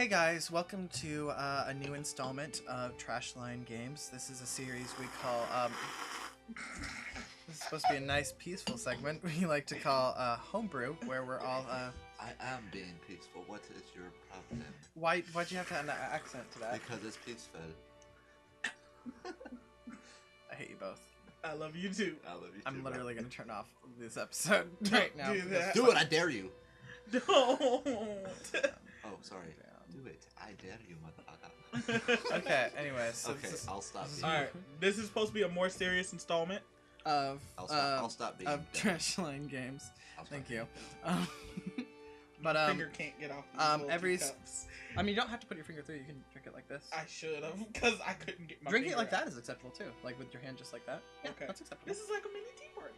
Hey guys, welcome to a new installment of Trash Line Games. This is a series we call, this is supposed to be a nice, peaceful segment we like to call Homebrew, where we're all, I am being peaceful. What is your problem? why'd you have to add an accent to that? Because it's peaceful. I hate you both. I love you too. I love you too. I'm literally bro. gonna turn off this episode right now. do that. Do it, I dare you. Don't. Oh, sorry. Do it, I dare you, motherfucker. Okay, anyways. So Okay, I'll stop being. Alright, this is supposed to be a more serious installment. Of, I'll stop being. of Trash Line Games. I'll stop Thank being you. dumb. My finger can't get off these every cups. I mean, you don't have to put your finger through. You can drink it like this. I should have, because I couldn't get my Drinking it finger like out. that is acceptable too. Like with your hand just like that. Yeah, Okay. that's acceptable. This is like a mini tea party.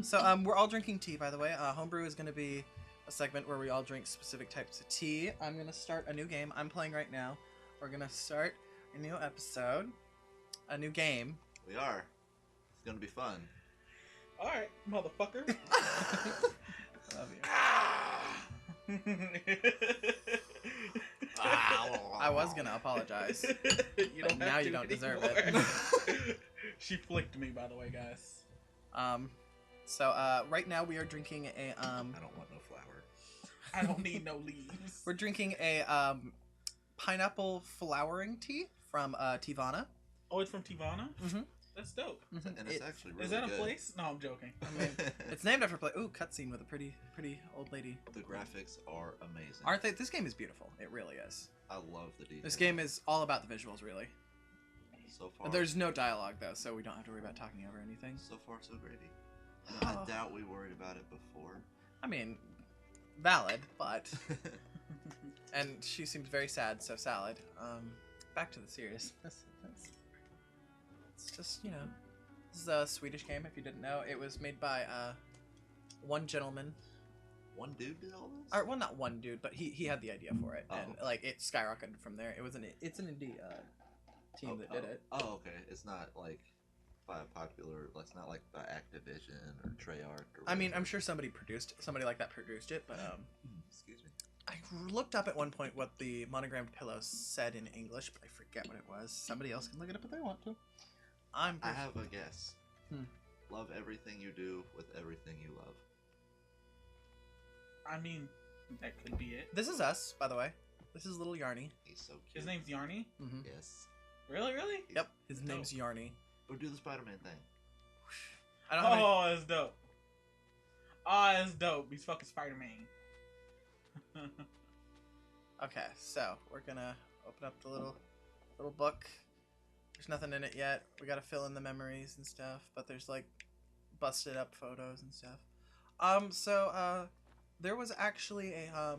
So we're all drinking tea, by the way. Homebrew is going to be a segment where we all drink specific types of tea. I'm going to start a new game. I'm playing right now. We're going to start a new episode, a new game. We are. It's gonna be fun. Alright, motherfucker. Love you. I I was going to apologize. You don't But now have you to don't deserve anymore. She flicked me, by the way, guys. So right now we are drinking a I don't want no flour. I don't need no leaves. we're drinking a pineapple flowering tea from Tivana. Oh, it's from Tivana? Mm-hmm. That's dope. And it's actually really Is that a good. place? No, I'm joking. I mean, it's named after a place. Ooh, cutscene with a pretty old lady. The graphics are amazing. Aren't they? This game is beautiful. It really is. I love the details. This game is all about the visuals, really. So far. There's no dialogue though, so we don't have to worry about talking over anything. So far, so gravy. I doubt we worried about it before. I mean, valid, but and she seems very sad, so salad. Back to the seriousness. It's just, you know, this is a Swedish game. If you didn't know, it was made by one gentleman. One dude did all this? Or well, not one dude, but he had the idea for it, and Oh. like it skyrocketed from there. It's an indie team that did it. Oh, okay. It's not like by a popular. It's not like by Activision or Treyarch. Or I mean, whatever. I'm sure somebody like that produced it, but Excuse me. I looked up at one point what the monogrammed pillow said in English, but I forget what it was. Somebody else can look it up if they want to. I have a guess. Hmm. Love everything you do with everything you love. I mean, that could be it. This is us, by the way. This is little Yarny. He's so cute. His name's Yarny? Mm-hmm. Yes. Really, really? Yep, his No. name's Yarny. Or do the Spider-Man thing. I don't have any... Oh, that's dope. Oh, that's dope. He's fucking Spider-Man. Okay, so we're gonna open up the little book. There's nothing in it yet. We gotta fill in the memories and stuff, but there's like busted up photos and stuff. There was actually a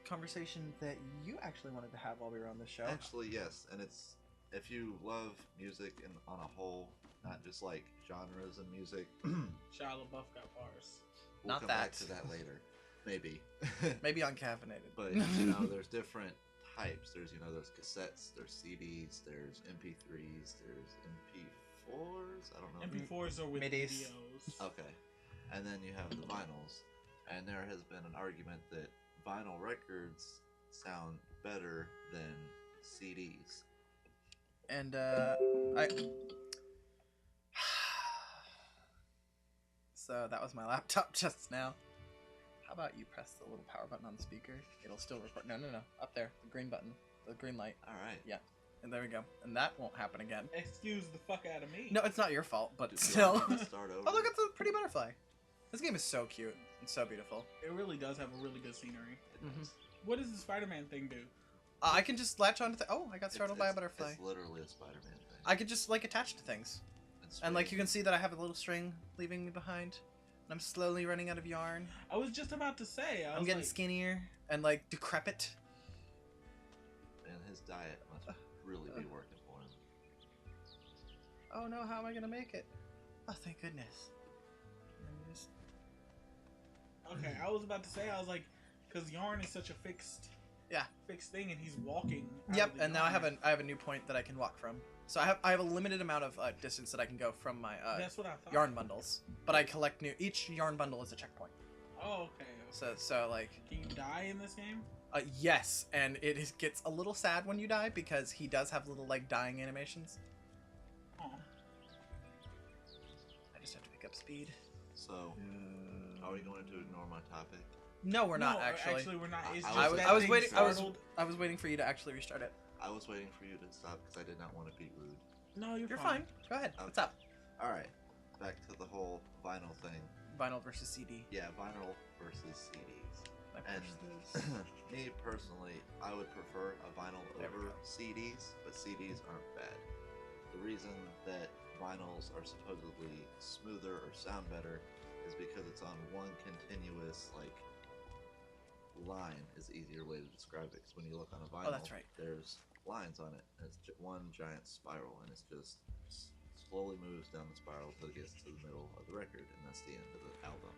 conversation that you actually wanted to have while we were on the show. Actually, yes. And it's if you love music on a whole, not just like genres of music. Shia LaBeouf got bars. We'll Not come that. back to that later. Maybe. Maybe uncaffeinated. But you know, there's different types. There's there's cassettes, there's CDs, there's MP3s, there's MP4s. I don't know. MP4s are with Midis. videos. Okay, and then you have the vinyls, and there has been an argument that vinyl records sound better than CDs. And so that was my laptop just now. How about you press the little power button on the speaker? It'll still record. No, up there, the green button, the green light. All right. Yeah, and there we go. And that won't happen again. Excuse the fuck out of me. No, it's not your fault, but Did still. you want me to start over? Oh, look, it's a pretty butterfly. This game is so cute and so beautiful. It really does have a really good scenery. It does. What does the Spider-Man thing do? I can just latch onto oh, I got startled by a butterfly. It's literally a Spider-Man thing. I could just like attach to things. It's And like really- you can see that I have a little string leaving me behind. And I'm slowly running out of yarn. I was just about to say. I'm getting skinnier and like decrepit. And his diet must really be working for him. Oh no, how am I gonna make it? Oh, thank goodness. And just... Okay, I was about to say. I was like, because yarn is such a fixed thing, and he's walking. out Yep, of the and now I yarn. have a new point that I can walk from. So I have a limited amount of distance that I can go from my That's what I thought. yarn bundles. But I collect new. Each yarn bundle is a checkpoint. Oh, okay. So like Can you die in this game? Yes, and gets a little sad when you die because he does have little like dying animations. Oh. I just have to pick up speed. So, are we going to ignore my topic? No, we're not actually. Actually, we're not. It's I just I was that waiting. thing I was waiting for you to actually restart it. I was waiting for you to stop because I did not want to be rude. No, you're fine. Go ahead. Okay. What's up? All right, back to the whole vinyl thing. Vinyl versus CD. Yeah, vinyl versus CDs. Like And versus- me personally, I would prefer a vinyl There we over go. CDs, but CDs aren't bad. The reason that vinyls are supposedly smoother or sound better is because it's on one continuous line is the easier way to describe it. Because when you look on a vinyl, that's right. there's lines on it, and it's one giant spiral, and it's just slowly moves down the spiral until it gets to the middle of the record, and that's the end of the album.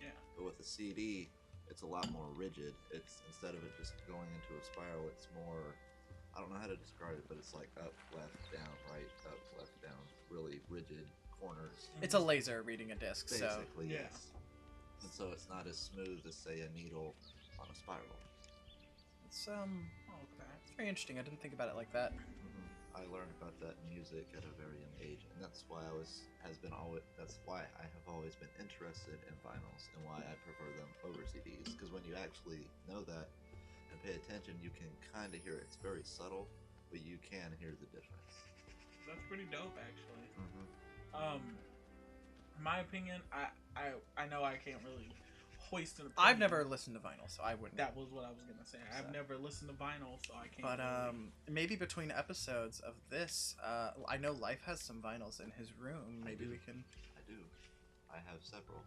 Yeah. But with a CD, it's a lot more rigid. It's instead of it just going into a spiral, it's more, I don't know how to describe it, but it's like up, left, down, right, up, left, down, really rigid corners. It's a laser reading a disc, so Basically, Yeah. yes. And so it's not as smooth as say a needle on a spiral. it's Okay. it's very interesting. I didn't think about it like that. I learned about that in music at a very young age, and that's why that's why I have always been interested in vinyls and why I prefer them over CDs. Because when you actually know that and pay attention, you can kind of hear it. It's very subtle, but you can hear the difference. That's pretty dope, actually. In my opinion, I know I can't really hoist an opinion. I've never listened to vinyl, so I wouldn't. That was what I was gonna say. I've never listened to vinyl, so I can't. But really... maybe between episodes of this, I know Life has some vinyls in his room. Maybe we can. I do. I have several.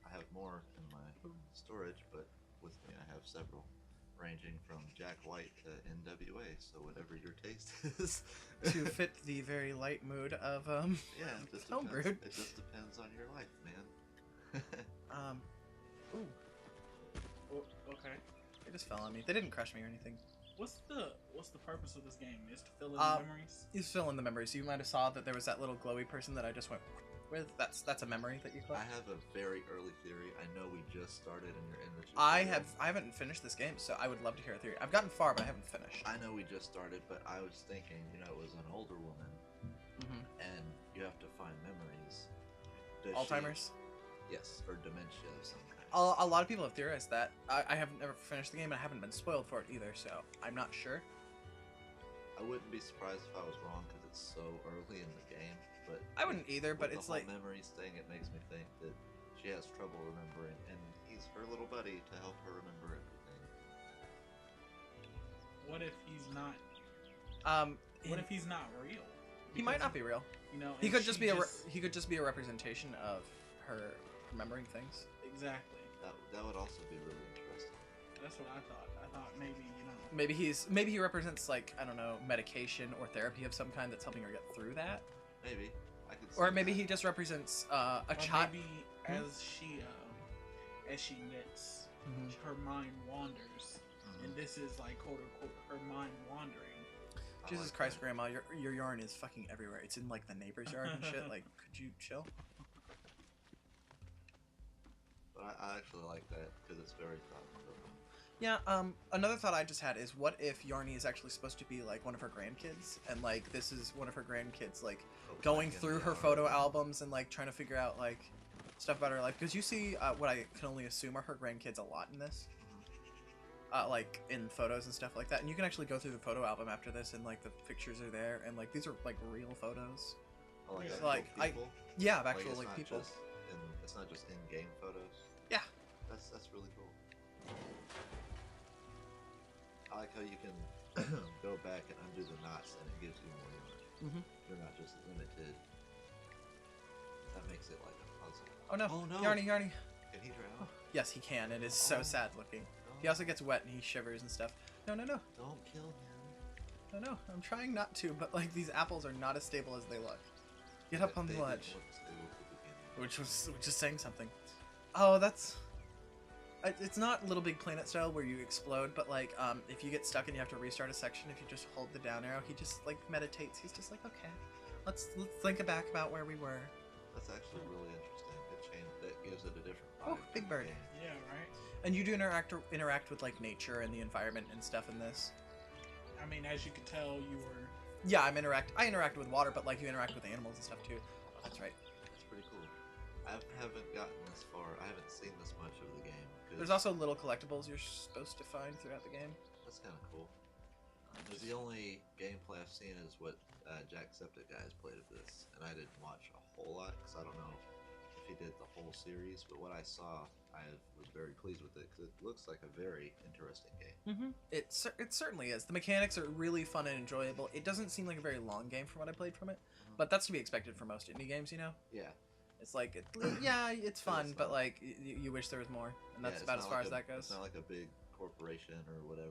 I have more in my storage, but with me I have several, ranging from Jack White to NWA. So whatever your taste is. To fit the very light mood of Yeah, it just Homebrew. depends. It just depends on your life, man. Ooh, Oh, okay. they just fell on me. They didn't crush me or anything. What's the purpose of this game? Is to fill in the memories? You fill in the memories. You might have saw that there was that little glowy person that I just went with. That's a memory that you I collect. have a very early theory. I know we just started and you're in the I tutorial. haven't finished this game, so I would love to hear a theory. I've gotten far, but I haven't finished. I know we just started, but I was thinking, it was an older woman, and you have to find memories. Does Alzheimer's. Yes, or dementia of some kind. A lot of people have theorized that. I haven't never finished the game, and I haven't been spoiled for it either, so I'm not sure. I wouldn't be surprised if I was wrong because it's so early in the game. But I wouldn't either, but with it's the like whole memories thing. It makes me think that she has trouble remembering, and he's her little buddy to help her remember everything. What if he's not? What if he's not real? He might not be real. He and could just she be he could just be a representation of her remembering things. Exactly. That would also be really interesting. That's what I thought. I thought maybe Maybe he represents like, I don't know, medication or therapy of some kind that's helping her get through that. Maybe I could. Or see maybe that. he just represents a or child. maybe as she knits, her mind wanders, and this is like quote unquote her mind wandering. I Jesus like Christ, that. Grandma, your yarn is fucking everywhere. It's in like the neighbor's yard and shit. Like, could you chill? But I actually like that because it's very thought-provoking. Yeah, another thought I just had is what if Yarny is actually supposed to be like one of her grandkids, and like this is one of her grandkids like going through her photo albums and like trying to figure out like stuff about her life, because you see what I can only assume are her grandkids a lot in this, like in photos and stuff like that, and you can actually go through the photo album after this and like the pictures are there, and like these are like real photos. Oh, like Yeah. actual Like, people? Yeah, of actual it's like not people. it's not just in-game photos. Yeah. That's really cool. I like how you can go back and undo the knots, and it gives you more yarn. You're not just limited. That makes it like a puzzle. Oh no! Oh, no. Yarny! Can he drown? Yes, he can. It is so Oh. sad looking. He also gets wet and he shivers and stuff. No! Don't kill him. No! I'm trying not to, but like these apples are not as stable as they look. Get up on They the didn't ledge. look stable at the beginning. Which is saying something. Oh, that's. It's not Little Big Planet style where you explode, but like if you get stuck and you have to restart a section, if you just hold the down arrow, he just like meditates. He's just like, okay, let's think back about where we were. That's actually really interesting. It gives it a different vibe. Oh, big to the bird. game. Yeah, right. And you do interact with like nature and the environment and stuff in this. I mean, as you can tell, you were. Yeah, I interact with water, but like you interact with animals and stuff too. Oh, that's right. That's pretty cool. I haven't gotten this far. I haven't seen this much of the game. There's also little collectibles you're supposed to find throughout the game. That's kind of cool. Because the only gameplay I've seen is what Jacksepticeye has played of this, and I didn't watch a whole lot because I don't know if he did the whole series. But what I saw, I was very pleased with it because it looks like a very interesting game. Mm-hmm. It certainly is. The mechanics are really fun and enjoyable. It doesn't seem like a very long game from what I played from it, but that's to be expected for most indie games, you know. Yeah. It's like, yeah, it's fun, but like you wish there was more, and that's about as far as that goes. It's not like a big corporation or whatever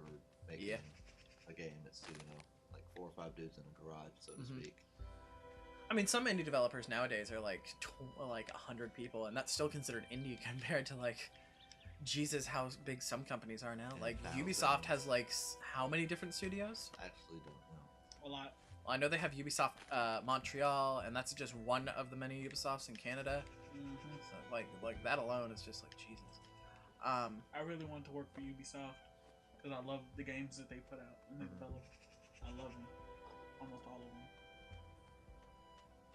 making a game. It's like 4 or 5 dudes in a garage, so to speak. I mean, some indie developers nowadays are like 100 people, and that's still considered indie compared to like, Jesus, how big some companies are now. Like Ubisoft has like how many different studios? I actually don't know. A lot. Well, I know they have Ubisoft Montreal, and that's just one of the many Ubisofts in Canada. Mm-hmm. So like that alone is just like Jesus. I really want to work for Ubisoft because I love the games that they put out and they develop. I love them, almost all of them.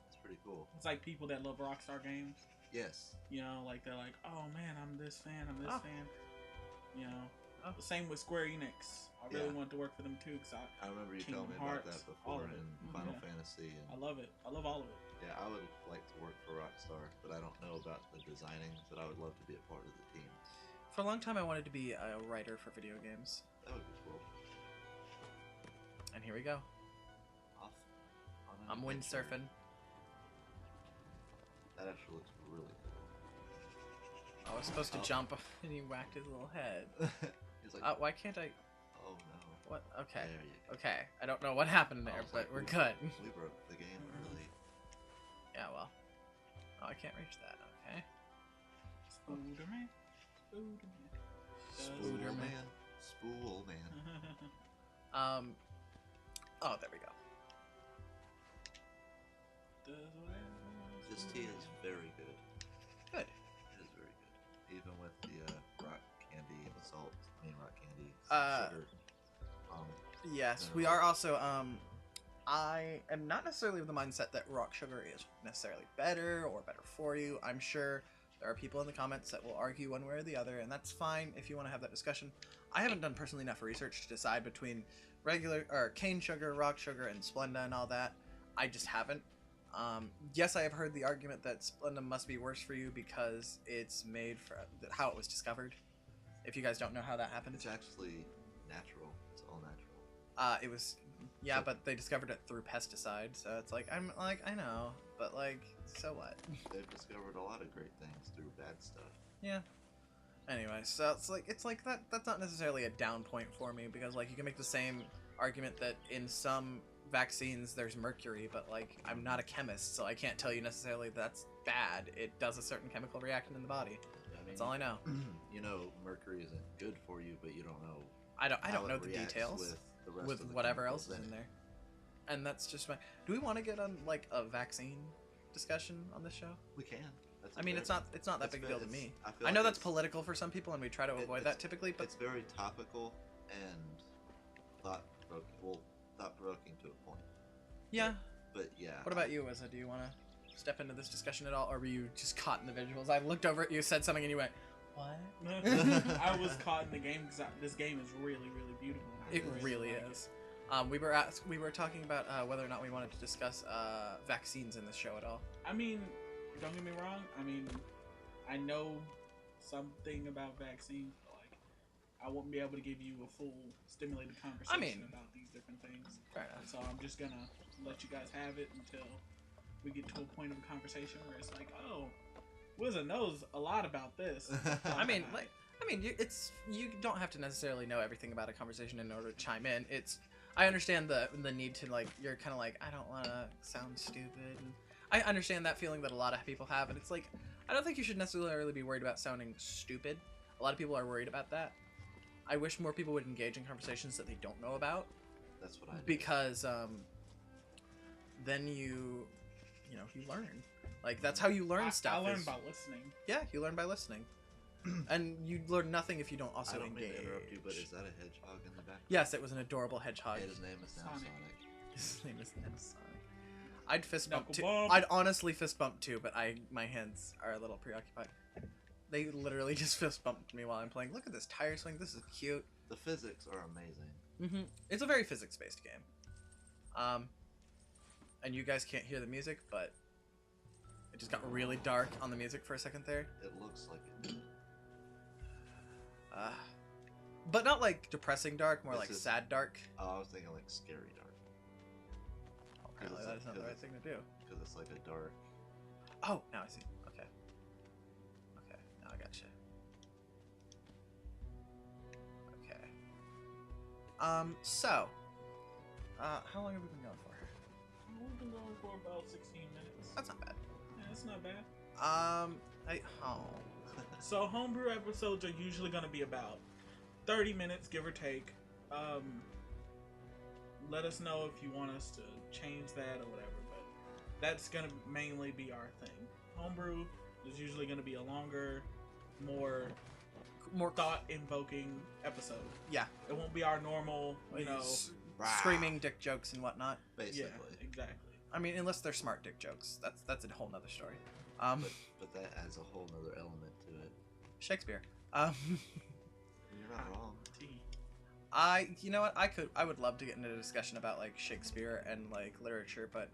It's pretty cool. It's like people that love Rockstar games. Yes. You know, like they're like, oh man, I'm this fan, I'm this fan. You know, the same with Square Enix. I really want to work for them too because I remember you telling me about that before in Final Fantasy. And I love it. I love all of it. Yeah, I would like to work for Rockstar, but I don't know about the designing. But I would love to be a part of the team. For a long time, I wanted to be a writer for video games. That would be cool. And here we go. Off on an I'm adventure. windsurfing. That actually looks really cool. I was supposed to jump, and he whacked his little head. He's like, Why can't I? oh no. What? Okay. There you go. Okay. I don't know what happened there, but we're good. We broke the game early. Yeah, well. Oh, I can't reach that. Okay. Spooderman. Spooderman. Spoolman. Oh, there we go. This tea is very good. Good. It is very good. Even with the rock candy and salt. I mean, rock candy, sugar. Yes, No. we are also, I am not necessarily of the mindset that rock sugar is necessarily better or better for you. I'm sure there are people in the comments that will argue one way or the other, and that's fine if you want to have that discussion. I haven't done personally enough research to decide between regular, or cane sugar, rock sugar, and Splenda and all that. I just haven't. Yes, I have heard the argument that Splenda must be worse for you because it's made for how it was discovered. If you guys don't know how that happened. It's actually natural. It's all natural. It was, yeah, but they discovered it through pesticides, so it's like, I'm like, I know, but like, so what? They've discovered a lot of great things through bad stuff. Yeah. Anyway, so it's like that. That's not necessarily a down point for me because like you can make the same argument that in some vaccines there's mercury, but like I'm not a chemist, so I can't tell you necessarily that's bad. It does a certain chemical reaction in the body. I mean, That's all I know. You know, mercury isn't good for you, but you don't know. I don't how know it the reacts details with whatever else chemicals is in there. And that's just my. Do we want to get on like a vaccine discussion on this show? We can. I mean, it's not that big a deal to me. feel I know like that's it's- political for some people, and we try to avoid that typically. But it's very topical and thought-provoking to a point. yeah. But yeah. What about you, Wizza? Do you want to step into this discussion at all, or were you just caught in the visuals? I looked over at you, said something, and you went, "What?" I was caught in the game because this game is really, really beautiful. It really like is. We were talking about whether or not we wanted to discuss vaccines in this show at all. I mean, don't get me wrong. I mean, I know something about vaccines, but like, I won't be able to give you a full stimulated conversation about these different things. Fair enough. So I'm just gonna let you guys have it until we get to a point of a conversation where it's like, oh, Wizard knows a lot about this. You don't have to necessarily know everything about a conversation in order to chime in. I understand the need to like, you're kind of like, I don't want to sound stupid. And I understand that feeling that a lot of people have, and it's like, I don't think you should necessarily be worried about sounding stupid. A lot of people are worried about that. I wish more people would engage in conversations that they don't know about. That's what I do. Because then you learn. Like that's how you learn stuff. I learn by listening. Yeah, you learn by listening. And you learn nothing if you don't also I don't engage. mean to interrupt you, but is that a hedgehog in the back? Yes, it was an adorable hedgehog. And his name is now Sonic. His name is now Sonic. I'd fist bump Knuckle too. bump. I'd honestly fist bump too, but my hands are a little preoccupied. They literally just fist bumped me while I'm playing. Look at this tire swing. This is cute. The physics are amazing. It's a very physics-based game. And you guys can't hear the music, but it just got really dark on the music for a second there. It looks like it. But not like depressing dark, more This like is- sad dark. Oh, I was thinking like scary dark. Apparently it's that like- is not the right thing to do. Because it's like a dark. Oh, now I see. Okay. Okay, now I gotcha. Okay. So, how long have we been going for? We've been going for about 16 minutes. That's not bad. Yeah, that's not bad. Oh. So homebrew episodes are usually going to be about 30 minutes, give or take. Let us know if you want us to change that or whatever, but that's going to mainly be our thing. Homebrew is usually going to be a longer, more thought-invoking episode. Yeah. It won't be our normal, Screaming dick jokes and whatnot. Basically. Yeah, exactly. I mean, unless they're smart dick jokes. That's a whole nother story. But that adds a whole nother element to it. Shakespeare. You're not wrong. You know what? I would love to get into a discussion about like Shakespeare and like literature, but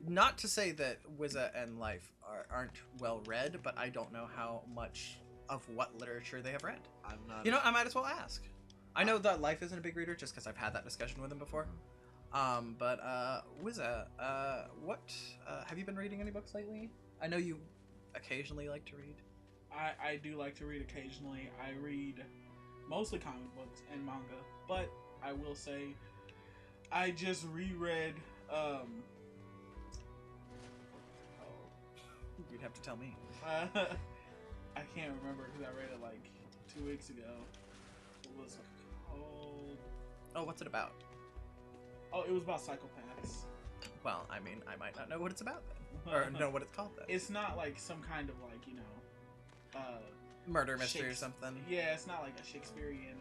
not to say that Wizza and Life aren't well read, but I don't know how much of what literature they have read. I'm not. You know, I might as well ask. I know that Life isn't a big reader just because I've had that discussion with him before. But Wizza, what have you been reading any books lately? I know you occasionally like to read. I do like to read occasionally. I read mostly comic books and manga, but I will say I just reread You'd have to tell me. I can't remember because I read it like 2 weeks ago. What was it called? Oh, what's it about? Oh, it was about psychopaths. Well, I mean, I might not know what it's about then, or know what it's called then. It's not like some kind of like Murder mystery or something. Yeah, it's not like a Shakespearean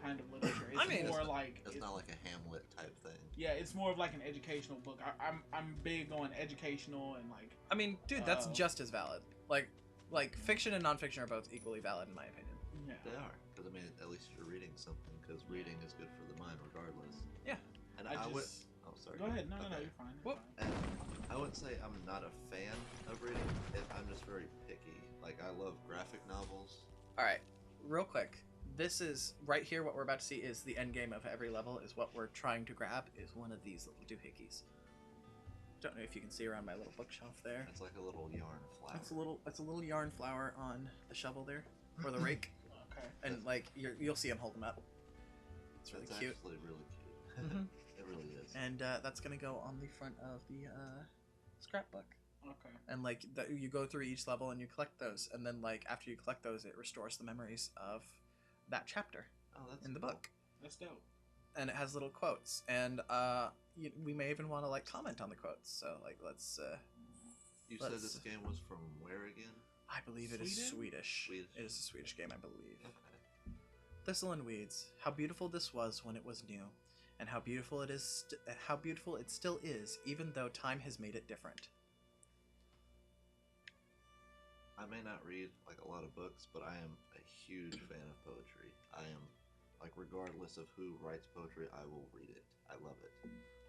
kind of literature. It's I mean, more like It's not like a Hamlet type thing. Yeah, it's more of like an educational book. I'm big on educational and like. I mean, dude, that's just as valid. Like fiction and nonfiction are both equally valid in my opinion. Yeah. They are, because I mean, at least you're reading something. Because reading is good for the mind, regardless. Yeah. And I would. just- Oh, sorry. Go ahead. No, Okay. you're fine. Whoop. And I wouldn't say I'm not a fan of reading. I'm just very picky. Like I love graphic novels. All right, real quick. This is right here. What we're about to see is the end game of every level. Is what we're trying to grab is one of these little doohickeys. Don't know if you can see around my little bookshelf there. It's like a little yarn flower. It's a little yarn flower on the shovel there, or the rake, Okay. and like you'll see him hold them up. It's really That's cute. actually really cute. Mhm. It really is. And that's gonna go on the front of the scrapbook. Okay. And like you go through each level and you collect those, and then like after you collect those, it restores the memories of that chapter Oh, that's in the cool. book. That's dope. And it has little quotes, and we may even want to like comment on the quotes. So like let's. You said let's- this game was from where again? I believe it is Sweden? Swedish. Swedish. It is a Swedish game, I believe. Okay. Thistle and Weeds. How beautiful this was when it was new, and how beautiful it is. How beautiful it still is, even though time has made it different. I may not read like a lot of books, but I am a huge fan of poetry. I am like regardless of who writes poetry, I will read it. I love it.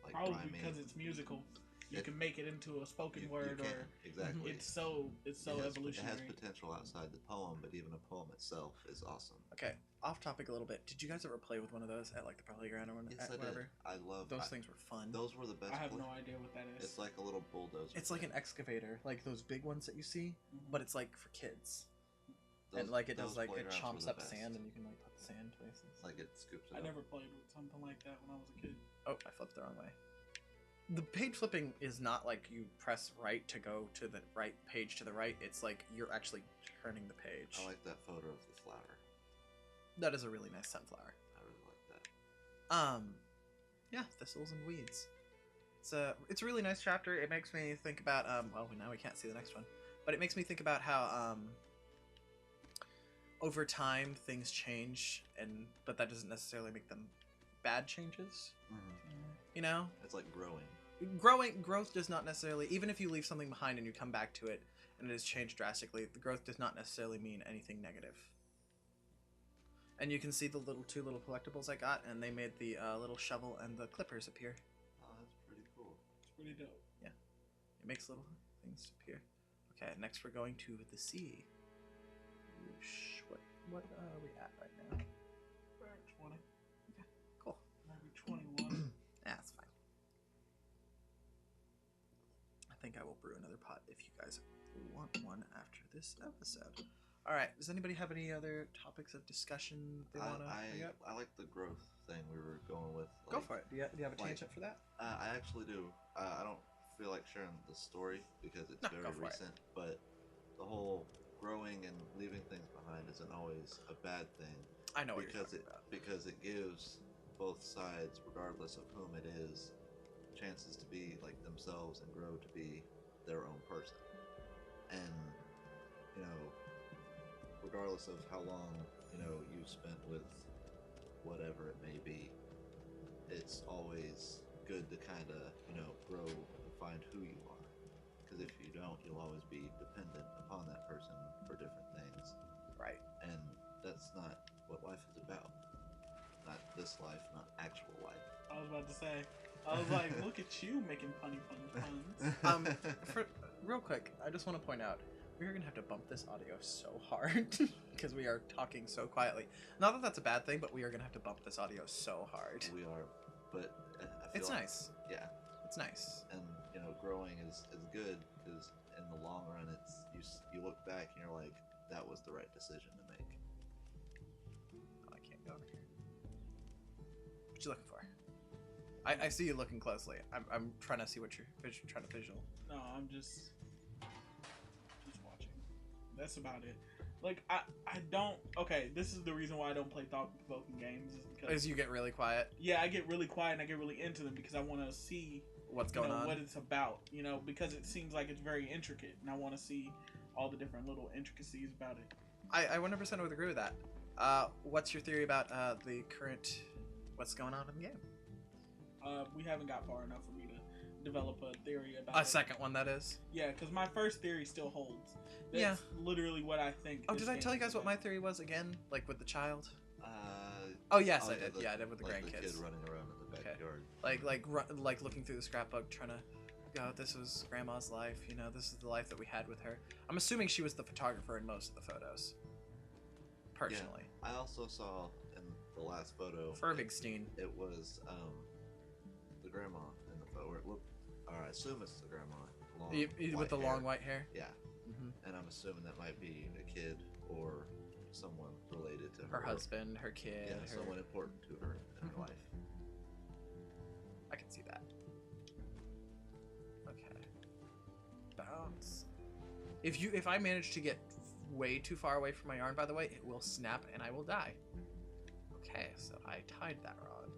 Like Probably rhyming. because it's musical. You It- can make it into a spoken You word, can, or exactly. it's so It has evolutionary. potential outside the poem, but even a poem itself is awesome. Okay, off topic a little bit. Did you guys ever play with one of those at like the playground or Yes, I whatever? did. I love Those things were fun. Those were the best. I have play- no idea what that is. It's like a little bulldozer. It's like thing. an excavator, like those big ones that you see, Mhm. but it's like for kids. Those- And like it does those like it playgrounds were chomps the up best. sand, and you can like put the sand places. Like it scoops it I up. never played with something like that when I was a kid. Oh, I flipped the wrong way. The page flipping is not like you press right to go to the right page to the right. It's like you're actually turning the page. I like that photo of the flower. That is a really nice sunflower. I really like that. Yeah, Thistles and Weeds. It's a really nice chapter. It makes me think about well, now we can't see the next one, but it makes me think about how over time things change, but that doesn't necessarily make them bad changes. You know, It's like growing. Growth does not necessarily, even if you leave something behind and you come back to it and it has changed drastically, the growth does not necessarily mean anything negative. And you can see the two little collectibles I got, and they made the little shovel and the clippers appear. Oh, that's pretty cool. It's pretty dope. Yeah, it makes little things appear. Okay, next we're going to the sea. Whoosh. What are we at right now? We're at 20. Okay, cool. Maybe 21. Yeah, that's fine. I think I will brew another pot if you guys want one after this episode. All right. Does anybody have any other topics of discussion they want to bring up? I like the growth thing we were going with. Go for it. Do you have a tangent for that? I actually do. I don't feel like sharing the story because it's very recent, but the whole growing and leaving things behind isn't always a bad thing. I know what you're talking about. Because it gives both sides, regardless of whom it is, chances to be like themselves and grow to be their own person. And you know, regardless of how long you spent with whatever it may be, it's always good to kind of grow and find who you are. Because if you don't, you'll always be dependent upon that person for different things. Right. And that's not what life is about. Not this life, not actual life. I was about to say. I was like, look at you making puns. Real quick, I just want to point out, we are going to have to bump this audio so hard because we are talking so quietly. Not that that's a bad thing, but we are going to have to bump this audio so hard. We are, but I feel it's like, nice. Yeah. It's nice. And, growing is good because in the long run, you look back and you're like, that was the right decision to make. Oh, I can't go over here. What you looking for? I see you looking closely. I'm trying to see what you're trying to visual. No, I'm just watching. That's about it. Like I don't. Okay, this is the reason why I don't play thought-provoking games. Is because as you get really quiet. Yeah, I get really quiet and I get really into them because I want to see what's going on, what it's about. Because it seems like it's very intricate, and I want to see all the different little intricacies about it. I 100% would agree with that. What's your theory about the current what's going on in the game? We haven't got far enough for me to develop a theory about a second one, that is. Yeah, because my first theory still holds. That's literally what I think. Oh, did I tell you guys what my theory was again? Like with the child? Oh yes, I did. I did with the grandkids. The kid running around in the backyard. Like looking through the scrapbook, trying to go. This was Grandma's life. This is the life that we had with her. I'm assuming she was the photographer in most of the photos. Personally. Yeah, I also saw in the last photo. Ferbigstein. It was the grandma in the photo. I assume it's the grandma. With the long white hair. Yeah. And I'm assuming that might be a kid or someone related to her husband, her kid. Yeah, someone important to her in her life. I can see that. Okay. Bounce. If I manage to get way too far away from my yarn, by the way, it will snap and I will die. Okay, so I tied that wrong.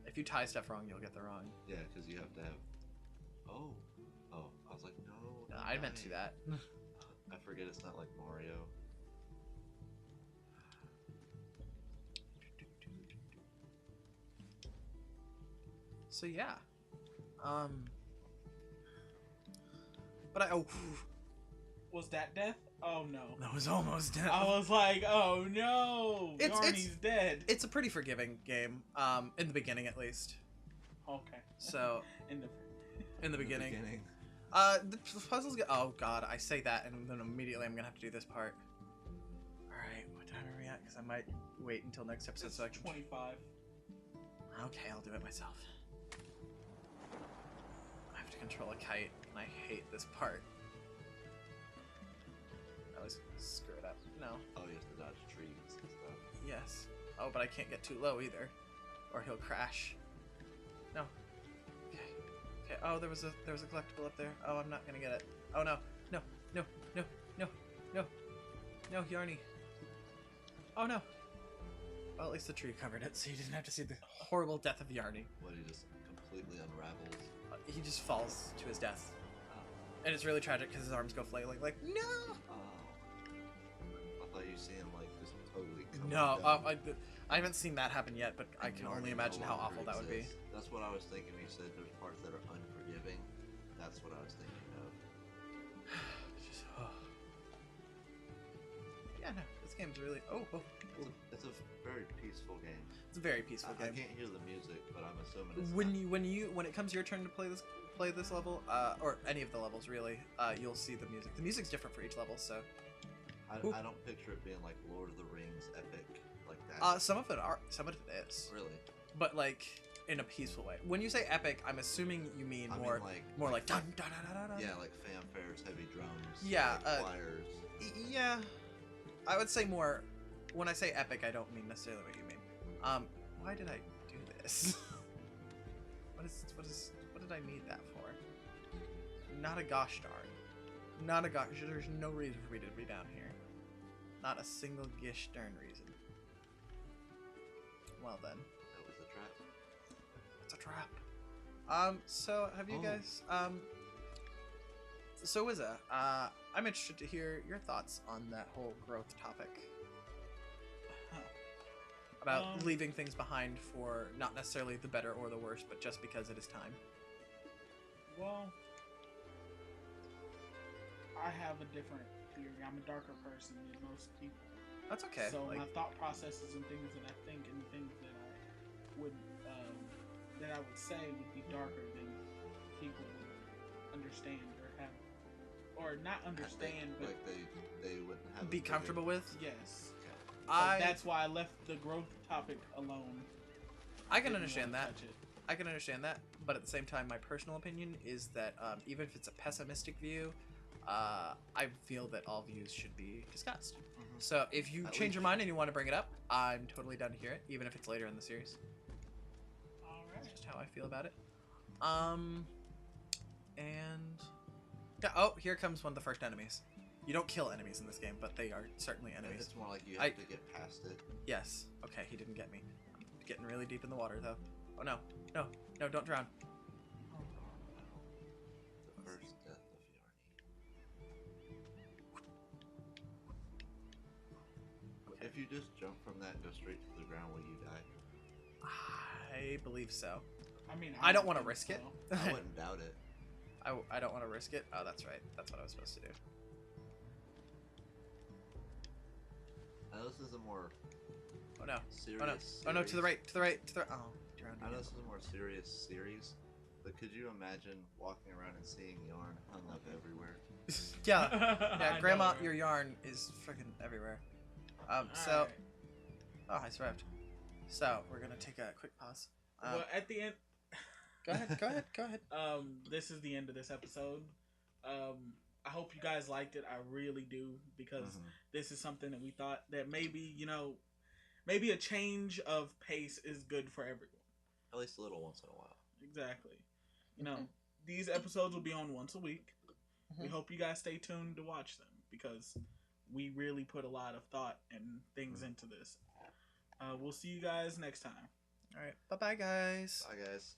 If you tie stuff wrong, you'll get the wrong. Yeah, because you have to have. Oh, I was like, no. I meant to that. I forget it's not like Mario. So yeah, but was that death? Oh no, that was almost death. I was like, oh no, Yarny's dead. It's a pretty forgiving game, in the beginning at least. Okay. So in the beginning. The puzzles get. Oh god, I say that and then immediately I'm gonna have to do this part. All right, what time are we at? Because I might wait until next episode. It's so I can 25. Okay, I'll do it myself. I have to control a kite, and I hate this part. I always screw it up. No. Oh, you have to dodge trees and stuff. Yes. Oh, but I can't get too low either, or he'll crash. No. Okay. Okay. Oh, there was a collectible up there. Oh, I'm not gonna get it. Oh no. No. No. No. No. No. No, Yarny. Oh no. Well, at least the tree covered it, so you didn't have to see the horrible death of Yarny. What, he just completely unravels? He just falls to his death. Oh. And it's really tragic because his arms go flailing like, no! Oh. I thought you seeing like just totally coming No, down? I haven't seen that happen yet, but I And can Yarn only no imagine how longer awful that would be. exists. That's what I was thinking. You said there's parts that are unforgiving. That's what I was thinking of. Just, oh. Yeah, no, this game's really. Oh, It's a very peaceful game. it's a very peaceful I game. can't hear the music, but I'm assuming it's When it comes your turn to play this level, or any of the levels really, you'll see the music. The music's different for each level, so. I don't picture it being like Lord of the Rings epic like that. Some of it is, Really? but like in a peaceful way. When you say epic, I'm assuming you mean more like dun dun dun dun dun. Yeah, like fanfares, heavy drums. Yeah, like choirs. Yeah, I would say more. When I say epic, I don't mean necessarily what you mean. Why did I do this? What did I need that for? Not a gosh darn. Not a gosh. There's no reason for me to be down here. Not a single gish darn reason. Well then. That was a trap. It's a trap. So have you guys, so Wizza, I'm interested to hear your thoughts on that whole growth topic. About leaving things behind for not necessarily the better or the worse, but just because it is time. Well, I have a different theory. I'm a darker person than most people. That's okay. So my thought processes and things that I think and things that I would say would be darker than people would understand or have, or not understand, but like they wouldn't have be comfortable with. Yes. So that's why I left the growth topic alone. I can understand that. I can understand that, but at the same time, my personal opinion is that even if it's a pessimistic view, I feel that all views should be discussed. Mm-hmm. So if you change your mind and you want to bring it up, I'm totally down to hear it, even if it's later in the series. All right. That's just how I feel about it. And oh, here comes one of the first enemies. You don't kill enemies in this game, but they are certainly enemies. It's more like you have to get past it. Yes. Okay, he didn't get me. I'm getting really deep in the water, though. Oh, no. No. No, don't drown. The first death of Yarny. If you just jump from that and go straight to the ground, will you die? I believe so. I mean, I don't want to risk it. I wouldn't doubt it. I don't want to risk it. Oh, that's right. That's what I was supposed to do. Now this is a more Oh no. serious Oh no. series. Oh no, to the right. To the right. To the oh, drowned I know again. this is a more serious series, but could you imagine walking around and seeing yarn hung up everywhere? Yeah. I Yeah, know, Grandma, right? your yarn is freaking everywhere. So Alright. oh, I survived. So, we're going to take a quick pause. Well, at the end, Go ahead. this is the end of this episode. I hope you guys liked it. I really do, because this is something that we thought that maybe, maybe a change of pace is good for everyone. At least a little once in a while. Exactly. These episodes will be on once a week. We hope you guys stay tuned to watch them, because we really put a lot of thought and things into this. We'll see you guys next time. All right. Bye-bye, guys. Bye, guys.